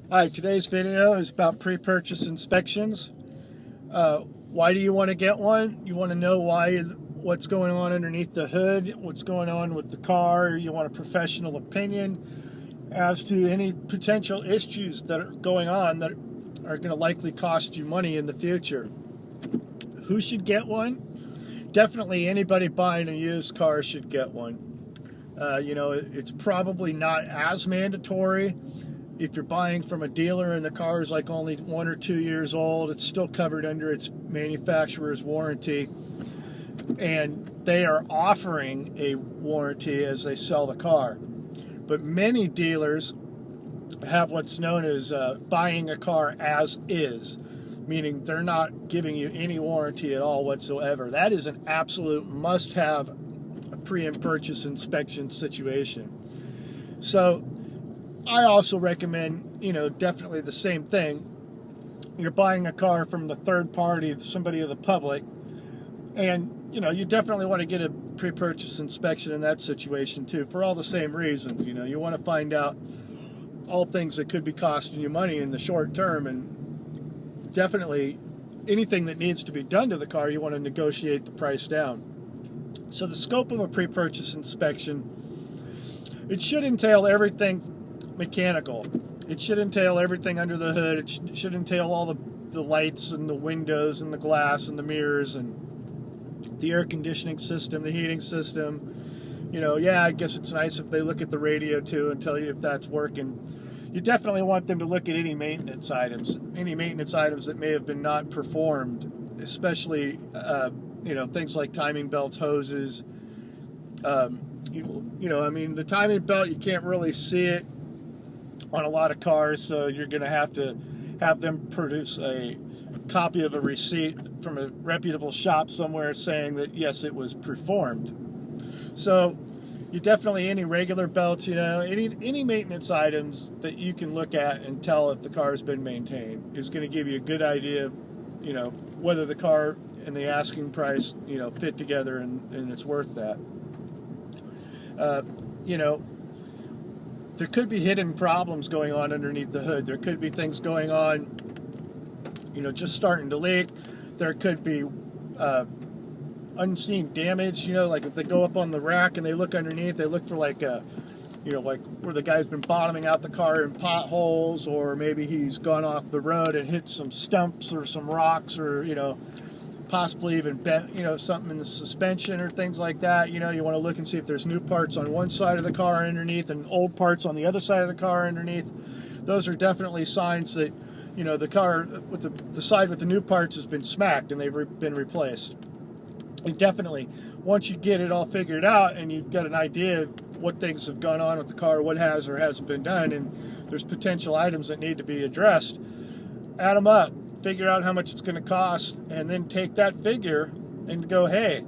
Hi, today's video is about pre-purchase inspections. Why do you want to get one? You want to know what's going on underneath the hood, what's going on with the car. You want a professional opinion as to any potential issues that are going on that are going to likely cost you money in the future. Who should get one? Definitely anybody buying a used car should get one. It's probably not as mandatory. If you're buying from a dealer and the car is like only 1 or 2 years old, it's still covered under its manufacturer's warranty, and they are offering a warranty as they sell the car. But many dealers have what's known as buying a car as is, meaning they're not giving you any warranty at all whatsoever. That is an absolute must-have pre and purchase inspection situation. So I also recommend, definitely the same thing. You're buying a car from the third party, somebody of the public, and you definitely want to get a pre-purchase inspection in that situation too, for all the same reasons. You want to find out all things that could be costing you money in the short term, and definitely anything that needs to be done to the car, you want to negotiate the price down. So the scope of a pre-purchase inspection, it should entail everything mechanical. It should entail everything under the hood. It should entail all the lights and the windows and the glass and the mirrors and the air conditioning system, the heating system. Yeah, I guess it's nice if they look at the radio too and tell you if that's working. You definitely want them to look at any maintenance items that may have been not performed, especially things like timing belts, hoses. The timing belt, you can't really see it on a lot of cars, so you're going to have them produce a copy of a receipt from a reputable shop somewhere saying that yes, it was performed. So you definitely, any regular belts, any maintenance items that you can look at and tell if the car has been maintained is going to give you a good idea of whether the car and the asking price fit together and it's worth that. uh, you know there could be hidden problems going on underneath the hood. There could be things going on, just starting to leak. There could be unseen damage, like if they go up on the rack and they look underneath, they look for like where the guy's been bottoming out the car in potholes, or maybe he's gone off the road and hit some stumps or some rocks, or possibly even bent, something in the suspension or things like that. You want to look and see if there's new parts on one side of the car underneath and old parts on the other side of the car underneath. Those are definitely signs that, the car with the side with the new parts has been smacked and they've been replaced. And definitely, once you get it all figured out and you've got an idea of what things have gone on with the car, what has or hasn't been done, and there's potential items that need to be addressed, add them up, figure out how much it's going to cost, and then take that figure and go, hey,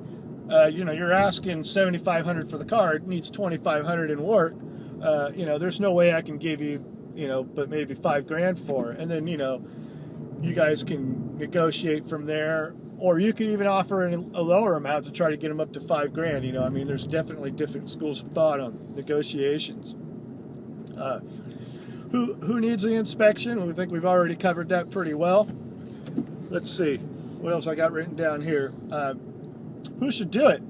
you're asking $7,500 for the car. It needs $2,500 in work. There's no way I can give you, but maybe $5,000 for it. And then, you guys can negotiate from there, or you could even offer a lower amount to try to get them up to $5,000. There's definitely different schools of thought on negotiations. Who needs the inspection? We think we've already covered that pretty well. Let's see. What else I got written down here? Who should do it?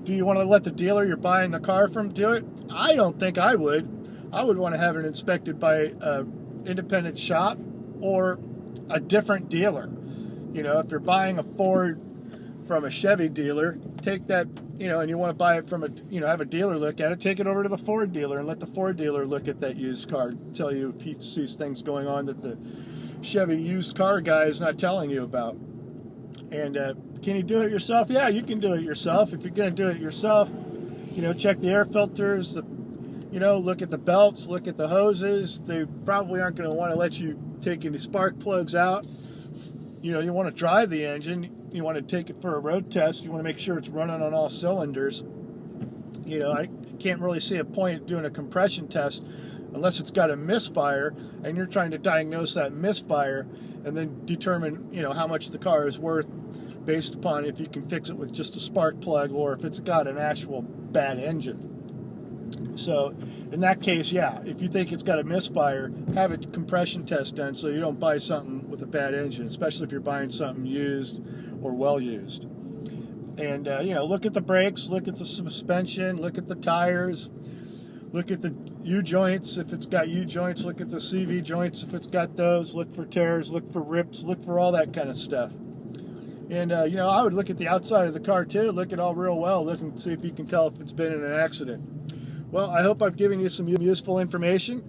Do you want to let the dealer you're buying the car from do it? I don't think I would. I would want to have it inspected by an independent shop or a different dealer. If you're buying a Ford from a Chevy dealer, take that, and you want to buy it from have a dealer look at it, take it over to the Ford dealer and let the Ford dealer look at that used car, tell you if he sees things going on that the Chevy used car guy is not telling you about. And can you do it yourself? Yeah, you can do it yourself. If you're going to do it yourself, check the air filters, look at the belts, look at the hoses. They probably aren't going to want to let you take any spark plugs out. You want to drive the engine. You want to take it for a road test. You want to make sure it's running on all cylinders. I can't really see a point doing a compression test unless it's got a misfire and you're trying to diagnose that misfire and then determine, how much the car is worth based upon if you can fix it with just a spark plug or if it's got an actual bad engine. So in that case, yeah, if you think it's got a misfire, have a compression test done so you don't buy something with a bad engine, especially if you're buying something used or well used. And look at the brakes, look at the suspension, look at the tires, look at the U-joints if it's got U-joints, look at the CV joints if it's got those, look for tears, look for rips, look for all that kind of stuff. And I would look at the outside of the car too, look at all real well, look and see if you can tell if it's been in an accident. Well, I hope I've given you some useful information.